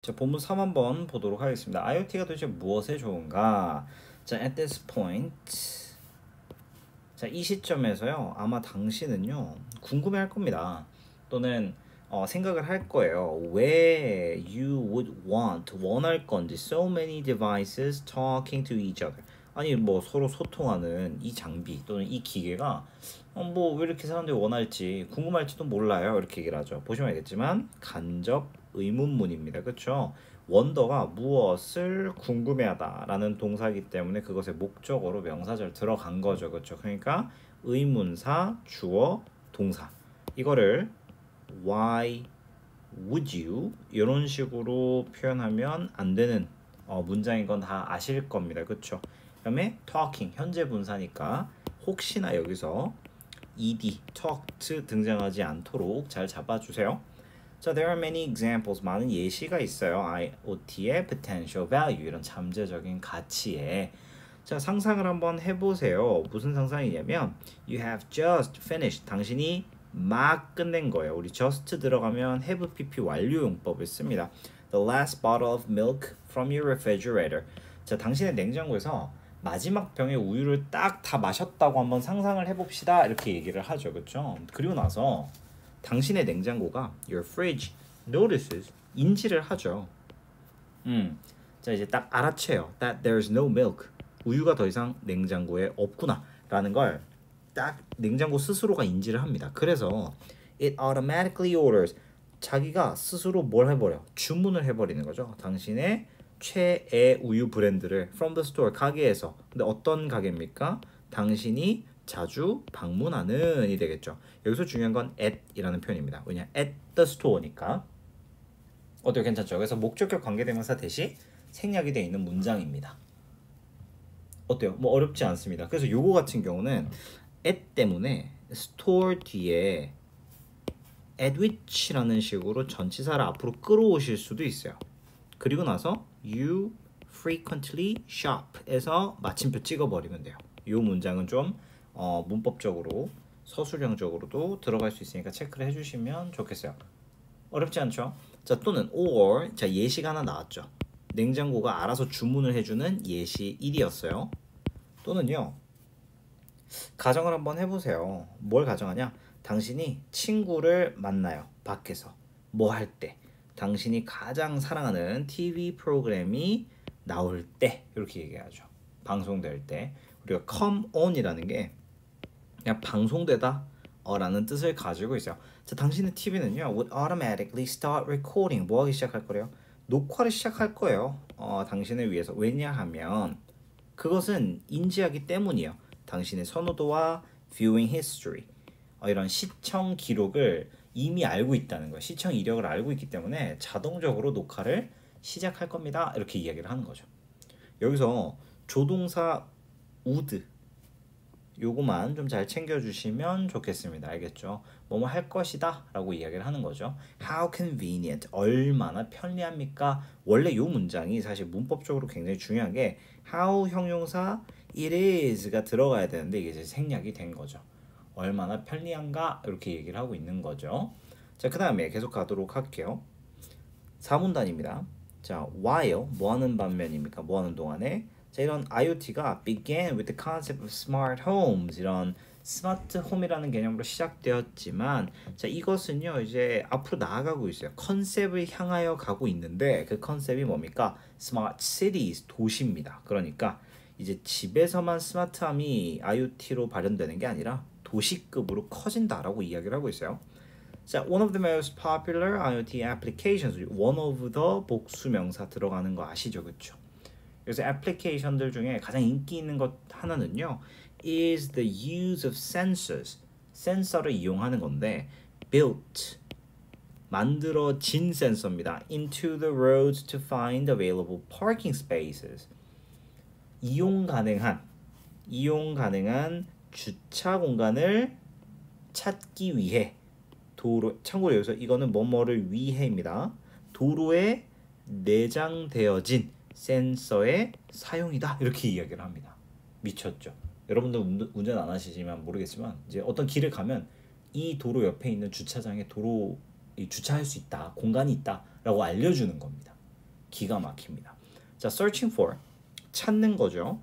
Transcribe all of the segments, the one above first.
자, 본문 3 한번 보도록 하겠습니다. IoT가 도대체 무엇에 좋은가? 자, at this point. 자, 이 시점에서요. 아마 당신은요. 궁금해할 겁니다. 또는 생각을 할 거예요. 왜 you would 원할 건지 so many devices talking to each other. 아니 뭐 서로 소통하는 이 장비 또는 이 기계가 뭐 왜 이렇게 사람들이 원할지 궁금할지도 몰라요. 이렇게 얘기를 하죠. 보시면 알겠지만 간접 의문문입니다. 그렇죠? 원더가 무엇을 궁금해하다라는 동사이기 때문에 그것의 목적어로 명사절 들어간 거죠. 그렇죠? 그러니까 의문사, 주어, 동사. 이거를 why would you 이런 식으로 표현하면 안 되는 문장인 건 다 아실 겁니다. 그렇죠? 그다음에 talking 현재 분사니까 혹시나 여기서 ed talked 등장하지 않도록 잘 잡아주세요. 자, there are many examples. 많은 예시가 있어요. IoT의 potential value 이런 잠재적인 가치에. 자, 상상을 한번 해보세요. 무슨 상상이냐면 you have just finished. 당신이 막 끝낸 거예요. 우리 just 들어가면 have pp 완료 용법을 씁니다. The last bottle of milk from your refrigerator. 자, 당신의 냉장고에서 마지막 병의 우유를 딱 다 마셨다고 한번 상상을 해봅시다. 이렇게 얘기를 하죠. 그렇죠? 그리고 나서 당신의 냉장고가 your fridge notices 인지를 하죠. 자, 이제 딱 알아채요. that there's no milk. 우유가 더 이상 냉장고에 없구나라는 걸 딱 냉장고 스스로가 인지를 합니다. 그래서 it automatically orders. 자기가 스스로 뭘 해버려? 주문을 해버리는 거죠. 당신의 최애 우유 브랜드를 from the store 가게에서. 근데 어떤 가게입니까? 당신이 자주 방문하는이 되겠죠. 여기서 중요한 건 at이라는 표현입니다. 왜냐? at the store니까. 어때요? 괜찮죠? 그래서 목적격 관계대명사 대신 생략이 되어 있는 문장입니다. 어때요? 뭐 어렵지 않습니다. 그래서 요거 같은 경우는 at 때문에 store 뒤에 at which라는 식으로 전치사를 앞으로 끌어오실 수도 있어요. 그리고 나서 you frequently shop에서 마침표 찍어버리면 돼요. 이 문장은 좀 문법적으로 서술형적으로도 들어갈 수 있으니까 체크를 해주시면 좋겠어요. 어렵지 않죠? 자, 또는 or 자, 예시가 하나 나왔죠. 냉장고가 알아서 주문을 해주는 예시 1이었어요. 또는요, 가정을 한번 해보세요. 뭘 가정하냐? 당신이 친구를 만나요. 밖에서 뭐 할 때, 당신이 가장 사랑하는 TV 프로그램이 나올 때 이렇게 얘기하죠. 방송될 때. 우리가 come on이라는 게 그냥 방송되다 라는 뜻을 가지고 있어요. 자, 당신의 TV는요 would automatically start recording. 뭐 하기 시작할 거래요? 녹화를 시작할 거예요. 당신을 위해서. 왜냐하면 그것은 인지하기 때문이에요. 당신의 선호도와 viewing history 이런 시청 기록을 이미 알고 있다는 거예요. 시청 이력을 알고 있기 때문에 자동적으로 녹화를 시작할 겁니다. 이렇게 이야기를 하는 거죠. 여기서 조동사 would 요거만 좀 잘 챙겨주시면 좋겠습니다. 알겠죠? 뭐뭐 할 것이다 라고 이야기를 하는 거죠. How convenient. 얼마나 편리합니까? 원래 요 문장이 사실 문법적으로 굉장히 중요한 게 how 형용사 it is가 들어가야 되는데 이게 이제 생략이 된 거죠. 얼마나 편리한가? 이렇게 얘기를 하고 있는 거죠. 자, 그 다음에 계속 가도록 할게요. 4문단입니다. 자, while 뭐 하는 반면입니까? 뭐 하는 동안에? 자, 이런 IoT가 began with the concept of smart homes 이런 스마트 홈이라는 개념으로 시작되었지만 자, 이것은요 이제 앞으로 나아가고 있어요. 컨셉을 향하여 가고 있는데 그 컨셉이 뭡니까? smart cities 도시입니다. 그러니까 이제 집에서만 스마트함이 IoT로 발현되는 게 아니라 도시급으로 커진다라고 이야기를 하고 있어요. 자, one of the most popular IoT applications, one of the 복수명사 들어가는 거 아시죠, 그렇죠? 그래서 애플리케이션들 중에 가장 인기 있는 것 하나는요, is the use of sensors, 센서를 이용하는 건데, built 만들어진 센서입니다. into the roads to find available parking spaces. 이용 가능한 주차 공간을 찾기 위해 도로 참고로 여기서 이거는 뭐뭐를 위해입니다. 도로에 내장되어진 센서의 사용이다 이렇게 이야기를 합니다. 미쳤죠? 여러분들 운전 안 하시지만 모르겠지만 이제 어떤 길을 가면 이 도로 옆에 있는 주차장에 주차할 수 있다 공간이 있다라고 알려주는 겁니다. 기가 막힙니다. 자, searching for 찾는 거죠.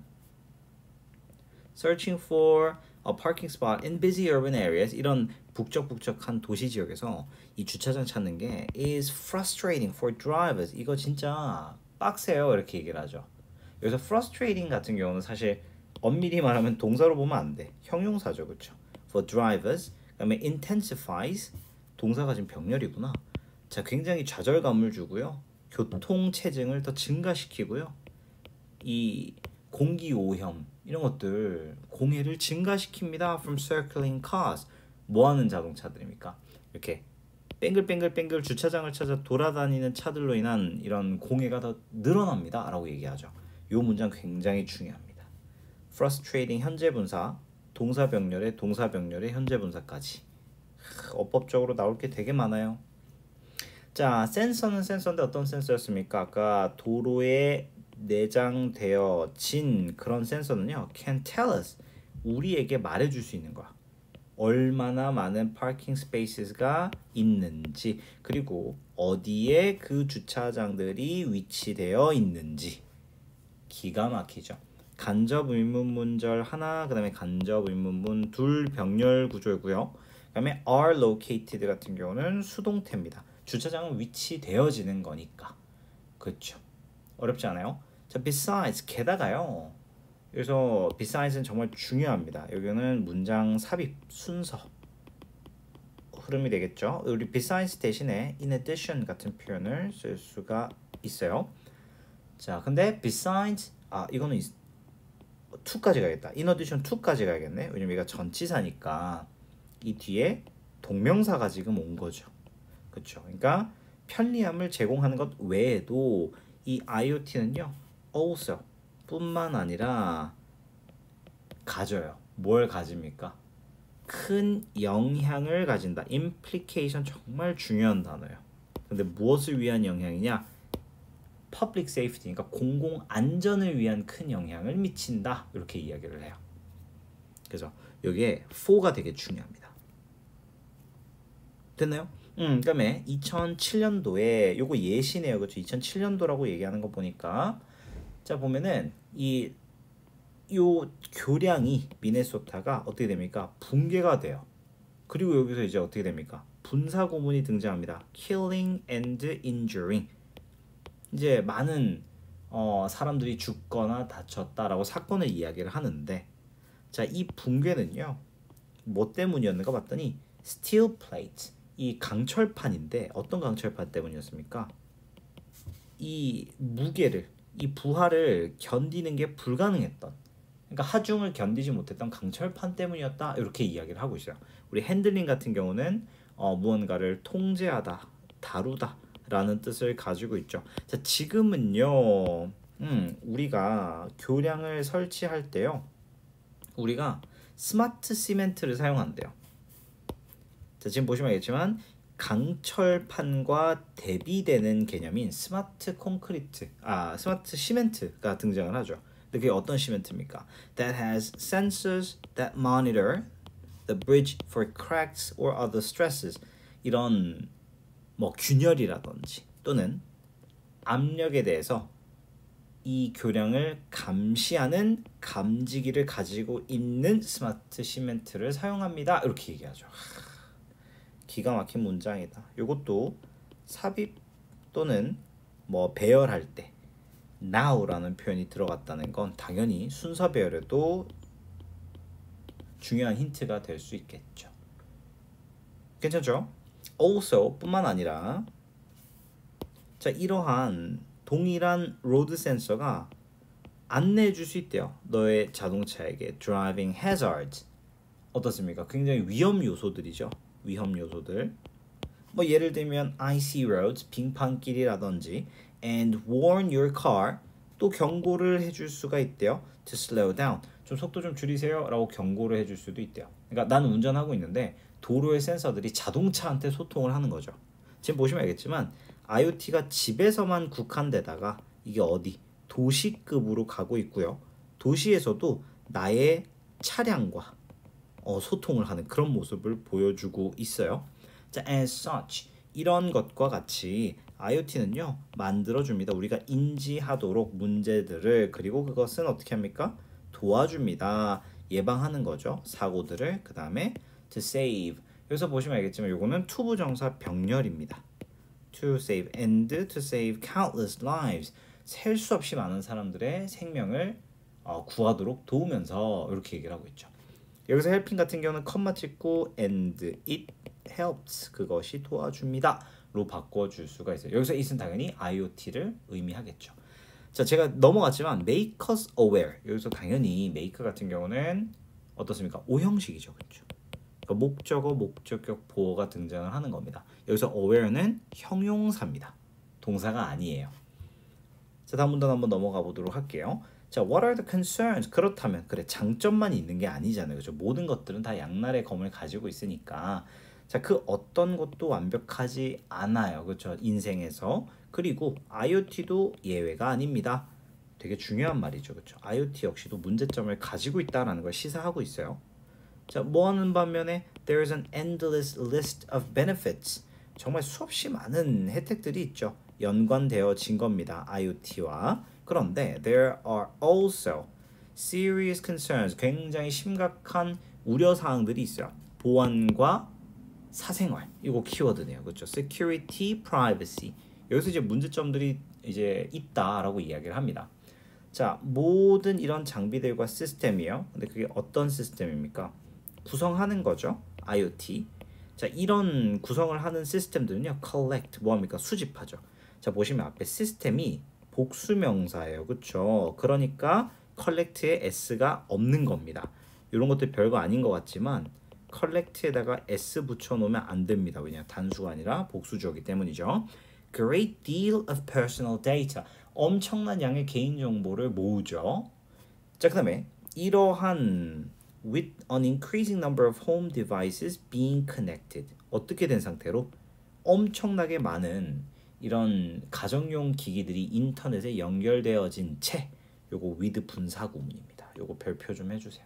searching for a parking spot in busy urban areas 이런 북적북적한 도시 지역에서 이 주차장 찾는 게 is frustrating for drivers. 이거 진짜 빡세요 이렇게 얘기를 하죠. 여기서 frustrating 같은 경우는 사실 엄밀히 말하면 동사로 보면 안 돼. 형용사죠, 그렇죠? For drivers. 그다음에 intensifies 동사가 지금 병렬이구나. 자, 굉장히 좌절감을 주고요. 교통 체증을 더 증가시키고요. 이 공기 오염 이런 것들 공해를 증가시킵니다. From circling cars. 뭐 하는 자동차들입니까? 이렇게 뱅글뱅글 주차장을 찾아 돌아다니는 차들로 인한 이런 공해가 더 늘어납니다. 라고 얘기하죠. 이 문장 굉장히 중요합니다. frustrating 현재 분사, 동사 병렬에 현재 분사까지. 어법적으로 나올 게 되게 많아요. 자, 센서는 센서인데 어떤 센서였습니까? 아까 도로에 내장되어진 그런 센서는요. can tell us. 우리에게 말해줄 수 있는 거야. 얼마나 많은 파킹 스페이스가 있는지 그리고 어디에 그 주차장들이 위치되어 있는지. 기가 막히죠. 간접 의문문절 하나, 그 다음에 간접 의문문 둘 병렬 구조이고요. 그 다음에 are located 같은 경우는 수동태입니다. 주차장은 위치되어지는 거니까. 그렇죠. 어렵지 않아요? 자, besides 게다가요. 그래서 besides 정말 중요합니다. 여기는 문장 삽입 순서 흐름이 되겠죠. 우리 besides 대신에 in addition 같은 표현을 쓸 수가 있어요. 자, 근데 besides 이거는 2까지 가야겠다. in addition 2까지 가야겠네. 왜냐면 얘가 전치사니까 이 뒤에 동명사가 지금 온 거죠. 그렇죠. 그러니까 편리함을 제공하는 것 외에도 이 IoT는요. also 뿐만 아니라 가져요. 뭘 가집니까? 큰 영향을 가진다. implication 정말 중요한 단어예요. 근데 무엇을 위한 영향이냐? public safety, 그러니까 공공 안전을 위한 큰 영향을 미친다. 이렇게 이야기를 해요. 그래서 여기에 for가 되게 중요합니다. 됐나요? 그다음에 2007년도에 요거 예시네요. 그렇죠? 2007년도라고 얘기하는 거 보니까 자 보면은 요 교량이 미네소타가 어떻게 됩니까? 붕괴가 돼요. 그리고 여기서 이제 어떻게 됩니까? 분사 구문이 등장합니다. killing and injuring. 이제 많은 사람들이 죽거나 다쳤다라고 사건을 이야기를 하는데 자, 이 붕괴는요. 뭐 때문이었는가 봤더니 steel plate. 이 강철판인데 어떤 강철판 때문이었습니까? 이 무게를 이 부하를 견디는 게 불가능했던 그러니까 하중을 견디지 못했던 강철판 때문이었다 이렇게 이야기를 하고 있어요. 우리 핸들링 같은 경우는 무언가를 통제하다, 다루다 라는 뜻을 가지고 있죠. 자, 지금은요 우리가 교량을 설치할 때요 우리가 스마트 시멘트를 사용한대요. 자, 지금 보시면 알겠지만 강철판과 대비되는 개념인 스마트 콘크리트, 스마트 시멘트가 등장을 하죠. 근데 그게 어떤 시멘트입니까? That has sensors that monitor the bridge for cracks or other stresses. 이런 뭐 균열이라든지 또는 압력에 대해서 이 교량을 감시하는 감지기를 가지고 있는 스마트 시멘트를 사용합니다. 이렇게 얘기하죠. 기가 막힌 문장이다. 이것도 삽입 또는 뭐 배열할 때 now라는 표현이 들어갔다는 건 당연히 순서 배열에도 중요한 힌트가 될 수 있겠죠. 괜찮죠? also 뿐만 아니라 자, 이러한 동일한 로드 센서가 안내해 줄 수 있대요. 너의 자동차에게 driving hazards 어떻습니까? 굉장히 위험 요소들이죠. 위험 요소들. 뭐 예를 들면 icy roads 빙판길이라든지 and warn your car 또 경고를 해줄 수가 있대요. to slow down 좀 속도 좀 줄이세요 라고 경고를 해줄 수도 있대요. 그러니까 나는 운전하고 있는데 도로의 센서들이 자동차한테 소통을 하는 거죠. 지금 보시면 알겠지만 IoT가 집에서만 국한되다가 이게 어디 도시급으로 가고 있고요. 도시에서도 나의 차량과 소통을 하는 그런 모습을 보여주고 있어요. 자, as such 이런 것과 같이 IoT는요 만들어줍니다. 우리가 인지하도록 문제들을 그리고 그것은 어떻게 합니까? 도와줍니다. 예방하는 거죠. 사고들을. 그 다음에 to save. 여기서 보시면 알겠지만 요거는 투부정사 병렬입니다. to save and to save countless lives. 셀 수 없이 많은 사람들의 생명을 구하도록 도우면서 이렇게 얘기를 하고 있죠. 여기서 helping 같은 경우는 컴마 찍고 and it helps 그것이 도와줍니다 로 바꿔줄 수가 있어요. 여기서 it은 당연히 IoT를 의미하겠죠. 자, 제가 넘어갔지만 make us aware. 여기서 당연히 make 같은 경우는 어떻습니까? 오형식이죠. 그렇죠? 그러니까 목적어, 목적격, 보어가 등장을 하는 겁니다. 여기서 aware는 형용사입니다. 동사가 아니에요. 자, 다음 문단 한번 넘어가 보도록 할게요. 자, what are the concerns? 그렇다면 그래 장점만 있는 게 아니잖아요. 그렇죠? 모든 것들은 다 양날의 검을 가지고 있으니까 자, 그 어떤 것도 완벽하지 않아요. 그렇죠? 인생에서. 그리고 IoT도 예외가 아닙니다. 되게 중요한 말이죠. 그렇죠? IoT 역시도 문제점을 가지고 있다라는 걸 시사하고 있어요. 자, 뭐 하는 반면에 there is an endless list of benefits. 정말 수없이 많은 혜택들이 있죠. 연관되어진 겁니다. IoT와. 그런데 there are also serious concerns. 굉장히 심각한 우려 사항들이 있어요. 보안과 사생활. 이거 키워드네요. 그렇죠? security, privacy. 여기서 이제 문제점들이 이제 있다라고 이야기를 합니다. 자, 모든 이런 장비들과 시스템이요. 근데 그게 어떤 시스템입니까? 구성하는 거죠. IoT. 자, 이런 구성을 하는 시스템들은요. collect 뭐합니까? 수집하죠. 자, 보시면 앞에 시스템이 복수명사예요. 그렇죠? 그러니까 collect에 s가 없는 겁니다. 이런 것들 별거 아닌 것 같지만 collect에다가 s 붙여놓으면 안 됩니다. 왜냐? 단수가 아니라 복수주어이기 때문이죠. Great deal of personal data. 엄청난 양의 개인정보를 모으죠. 자, 그 다음에 이러한 with an increasing number of home devices being connected. 어떻게 된 상태로? 엄청나게 많은 이런 가정용 기기들이 인터넷에 연결되어진 채. 요거 with 분사구문입니다. 요거 별표 좀 해주세요.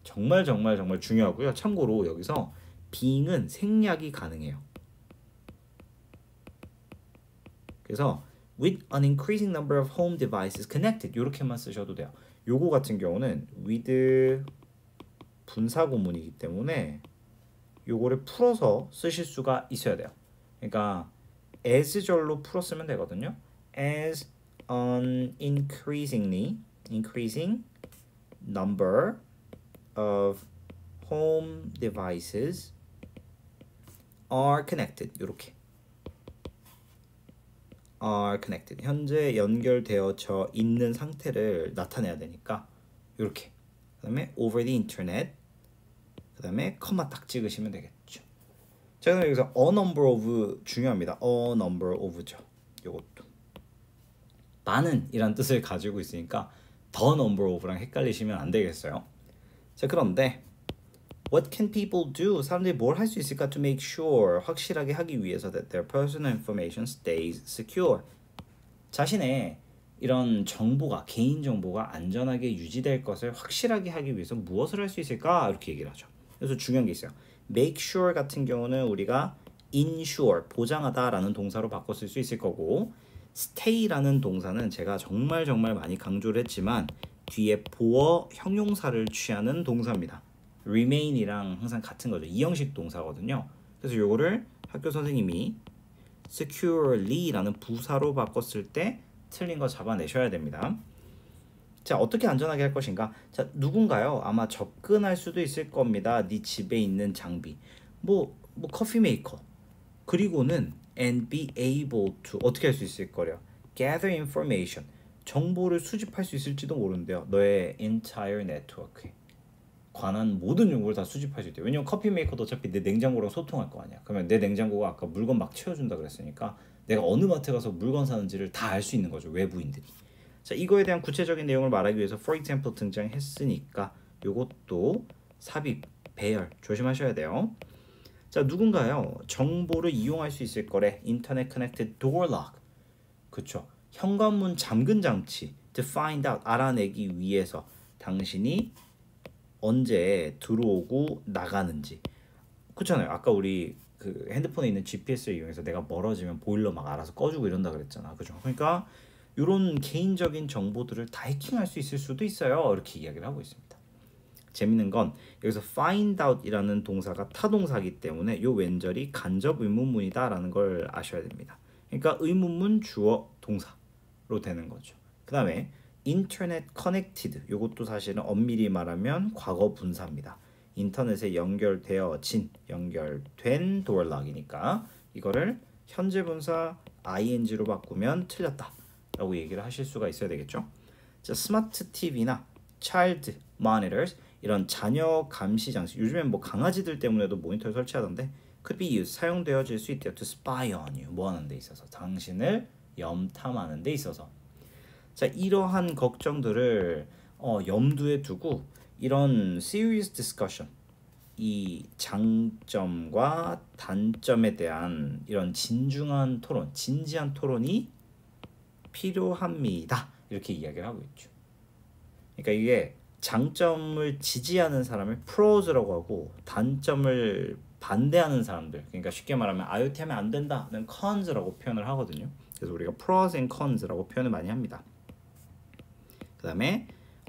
정말 중요하고요. 참고로 여기서 being은 생략이 가능해요. 그래서 with an increasing number of home devices connected 이렇게만 쓰셔도 돼요. 요거 같은 경우는 with 분사구문이기 때문에 요거를 풀어서 쓰실 수가 있어야 돼요. 그러니까 as절로 풀었으면 되거든요. as an increasing number of home devices are connected. 이렇게 are connected. 현재 연결되어져 있는 상태를 나타내야 되니까 이렇게. 그다음에 over the internet. 그다음에 컴마 딱 찍으시면 되겠죠. 자, 그럼 여기서 a number of 중요합니다. a number of죠. 요것도 많은 이란 뜻을 가지고 있으니까 the number of랑 헷갈리시면 안 되겠어요. 자, 그런데 what can people do? 사람들이 뭘 할 수 있을까? to make sure 확실하게 하기 위해서 that their personal information stays secure. 자신의 이런 정보가 개인 정보가 안전하게 유지될 것을 확실하게 하기 위해서 무엇을 할 수 있을까? 이렇게 얘기를 하죠. 그래서 중요한 게 있어요. make sure 같은 경우는 우리가 ensure 보장하다라는 동사로 바꿔 쓸 수 있을 거고 stay라는 동사는 제가 정말 많이 강조를 했지만 뒤에 보어 형용사를 취하는 동사입니다. remain이랑 항상 같은 거죠. 이형식 동사거든요. 그래서 요거를 학교 선생님이 securely라는 부사로 바꿨을 때 틀린 거 잡아내셔야 됩니다. 자, 어떻게 안전하게 할 것인가? 자, 누군가요? 아마 접근할 수도 있을 겁니다. 네 집에 있는 장비. 뭐 커피 메이커. 그리고는 and be able to 어떻게 할 수 있을 거래요? gather information. 정보를 수집할 수 있을지도 모르는데요. 너의 entire network에 관한 모든 정보를 다 수집할 수 있대요. 왜냐면 커피 메이커도 어차피 내 냉장고랑 소통할 거 아니야. 그러면 내 냉장고가 아까 물건 막 채워준다 그랬으니까 내가 어느 마트 가서 물건 사는지를 다 알 수 있는 거죠. 외부인들이. 자, 이거에 대한 구체적인 내용을 말하기 위해서 for example 등장했으니까 요것도 삽입, 배열 조심하셔야 돼요. 자, 누군가요? 정보를 이용할 수 있을 거래. 인터넷 커넥티드 door lock. 그쵸? 현관문 잠근 장치. to find out 알아내기 위해서 당신이 언제 들어오고 나가는지. 그렇잖아요. 아까 우리 그 핸드폰에 있는 GPS를 이용해서 내가 멀어지면 보일러 막 알아서 꺼주고 이런다 그랬잖아. 그죠? 그러니까 이런 개인적인 정보들을 다 해킹할 수 있을 수도 있어요. 이렇게 이야기를 하고 있습니다. 재밌는 건 여기서 find out이라는 동사가 타동사이기 때문에 요 왼절이 간접 의문문이다라는 걸 아셔야 됩니다. 그러니까 의문문 주어 동사로 되는 거죠. 그 다음에 인터넷 커넥티드, 요것도 사실은 엄밀히 말하면 과거 분사입니다. 인터넷에 연결되어진, 연결된 도어락이니까 이거를 현재 분사 ing로 바꾸면 틀렸다 라고 얘기를 하실 수가 있어야 되겠죠. 자, 스마트 TV나 child monitors, 이런 자녀 감시 장치, 요즘엔 뭐 강아지들 때문에도 모니터를 설치하던데 could be used, 사용되어질 수 있대요. to spy on you, 뭐 하는 데 있어서, 당신을 염탐하는 데 있어서. 자, 이러한 걱정들을 염두에 두고 이런 serious discussion, 이 장점과 단점에 대한 이런 진중한 토론, 진지한 토론이 필요합니다. 이렇게 이야기를 하고 있죠. 그러니까 이게 장점을 지지하는 사람을 프로즈라고 하고 단점을 반대하는 사람들, 그러니까 쉽게 말하면 IoT 하면 안 된다는 cons라고 표현을 하거든요. 그래서 우리가 pros and cons라고 표현을 많이 합니다. 그 다음에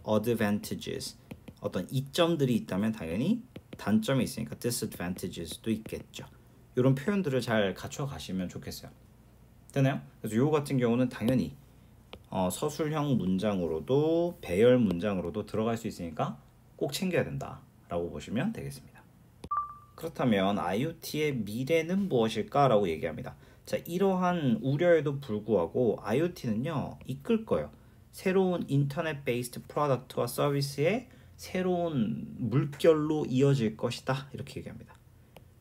advantages, 어떤 이점들이 있다면 당연히 단점이 있으니까 disadvantages도 있겠죠. 이런 표현들을 잘 갖춰 가시면 좋겠어요. 되나요? 그래서 요 같은 경우는 당연히 서술형 문장으로도 배열 문장으로도 들어갈 수 있으니까 꼭 챙겨야 된다라고 보시면 되겠습니다. 그렇다면 IoT의 미래는 무엇일까? 라고 얘기합니다. 자, 이러한 우려에도 불구하고 IoT는요 이끌 거예요. 새로운 인터넷 베이스드 프로덕트와 서비스의 새로운 물결로 이어질 것이다, 이렇게 얘기합니다.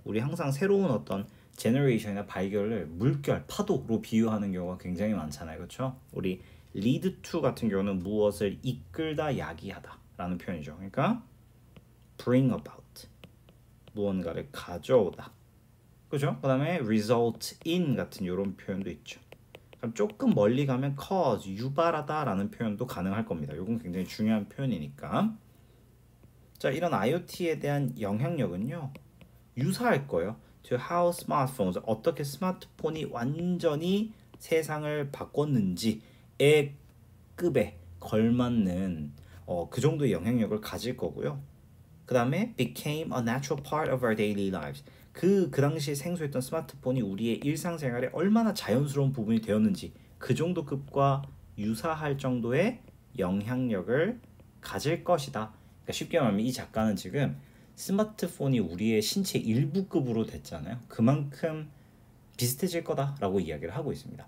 우리 항상 새로운 어떤 제너레이션이나 발견을 물결, 파도로 비유하는 경우가 굉장히 많잖아요. 그렇죠? 우리 lead to 같은 경우는 무엇을 이끌다, 야기하다 라는 표현이죠. 그러니까 bring about, 무언가를 가져오다. 그죠? 그 다음에 result in 같은 이런 표현도 있죠. 그럼 조금 멀리 가면 cause, 유발하다 라는 표현도 가능할 겁니다. 이건 굉장히 중요한 표현이니까. 자, 이런 IoT에 대한 영향력은요 유사할 거예요. to how smartphones, 어떻게 스마트폰이 완전히 세상을 바꿨는지의 급에 걸맞는 그 정도의 영향력을 가질 거고요. 그 다음에 became a natural part of our daily lives, 그 당시에 생소했던 스마트폰이 우리의 일상생활에 얼마나 자연스러운 부분이 되었는지 그 정도 급과 유사할 정도의 영향력을 가질 것이다. 그러니까 쉽게 말하면 이 작가는 지금 스마트폰이 우리의 신체 일부급으로 됐잖아요. 그만큼 비슷해질 거다라고 이야기를 하고 있습니다.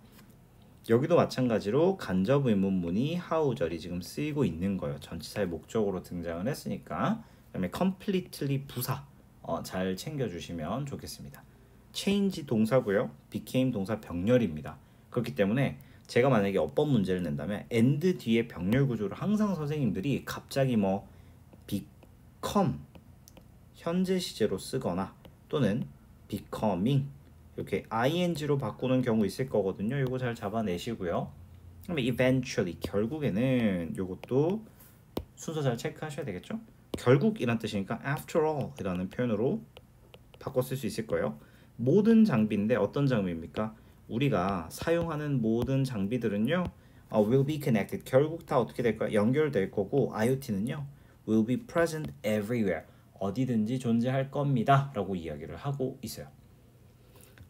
여기도 마찬가지로 간접 의문문이 how절이 지금 쓰이고 있는 거예요. 전치사의 목적으로 등장을 했으니까. 그다음에 completely 부사 잘 챙겨주시면 좋겠습니다. change 동사고요. became 동사 병렬입니다. 그렇기 때문에 제가 만약에 어법 문제를 낸다면 and 뒤에 병렬 구조를 항상 선생님들이 갑자기 뭐 become 현재 시제로 쓰거나 또는 becoming 이렇게 ing로 바꾸는 경우 있을 거거든요. 이거 잘 잡아내시고요. 그다음에 eventually 결국에는 이것도 순서 잘 체크하셔야 되겠죠. 결국이란 뜻이니까 after all 이라는 표현으로 바꿔 쓸 수 있을 거예요. 모든 장비인데 어떤 장비입니까? 우리가 사용하는 모든 장비들은요 will be connected, 결국 다 어떻게 될 거야? 연결될 거고 IoT는요 will be present everywhere, 어디든지 존재할 겁니다 라고 이야기를 하고 있어요.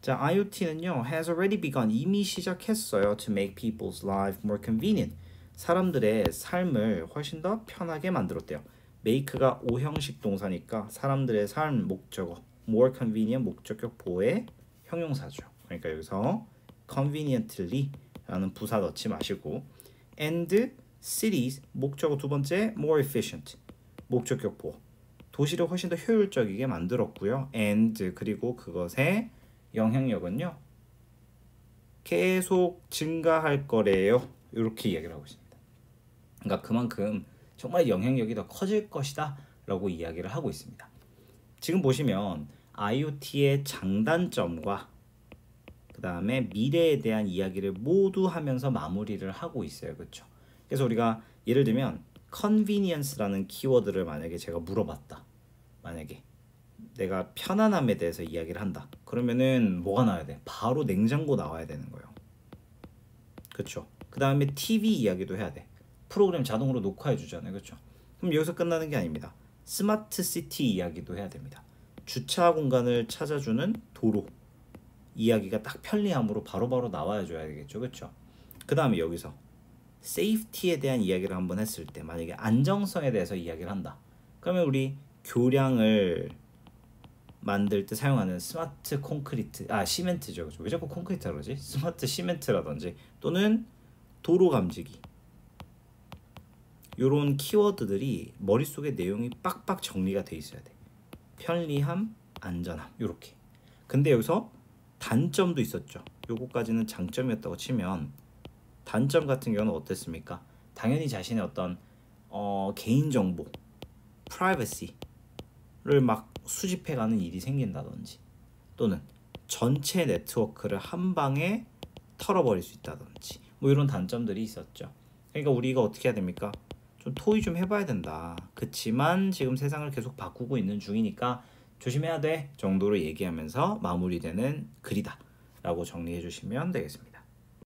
자, IoT는요 has already begun, 이미 시작했어요. to make people's life more convenient, 사람들의 삶을 훨씬 더 편하게 만들었대요. make가 오형식 동사니까 사람들의 삶 목적어, more convenient 목적격 보호의 형용사죠. 그러니까 여기서 conveniently 라는 부사 넣지 마시고 and cities 목적어 두 번째 more efficient 목적격 보호, 도시를 훨씬 더 효율적이게 만들었고요. and 그리고 그것의 영향력은요 계속 증가할 거래요. 이렇게 이야기를 하고 있습니다. 그러니까 그만큼 정말 영향력이 더 커질 것이다 라고 이야기를 하고 있습니다. 지금 보시면 IoT의 장단점과 그 다음에 미래에 대한 이야기를 모두 하면서 마무리를 하고 있어요. 그렇죠? 그래서 우리가 예를 들면 convenience라는 키워드를 만약에 제가 물어봤다. 만약에 내가 편안함에 대해서 이야기를 한다. 그러면은 뭐가 나와야 돼? 바로 냉장고 나와야 되는 거예요. 그렇죠? 그 다음에 TV 이야기도 해야 돼. 프로그램 자동으로 녹화해 주잖아요. 그렇죠? 그럼 여기서 끝나는 게 아닙니다. 스마트 시티 이야기도 해야 됩니다. 주차 공간을 찾아주는 도로 이야기가 딱 편리함으로 바로바로 나와야 줘야 되겠죠. 그렇죠? 그 다음에 여기서 세이프티에 대한 이야기를 한번 했을 때 만약에 안정성에 대해서 이야기를 한다. 그러면 우리 교량을 만들 때 사용하는 스마트 콘크리트, 시멘트죠. 그렇죠? 왜 자꾸 콘크리트라 그러지? 스마트 시멘트라든지 또는 도로 감지기 요런 키워드들이 머릿속에 내용이 빡빡 정리가 돼 있어야 돼. 편리함, 안전함 요렇게. 근데 여기서 단점도 있었죠. 요거까지는 장점이었다고 치면 단점 같은 경우는 어땠습니까? 당연히 자신의 어떤 개인정보, 프라이버시를 막 수집해가는 일이 생긴다든지 또는 전체 네트워크를 한 방에 털어버릴 수 있다든지 뭐 이런 단점들이 있었죠. 그러니까 우리가 어떻게 해야 됩니까? 좀 토의 좀 해봐야 된다. 그치만 지금 세상을 계속 바꾸고 있는 중이니까 조심해야 돼 정도로 얘기하면서 마무리되는 글이다 라고 정리해 주시면 되겠습니다.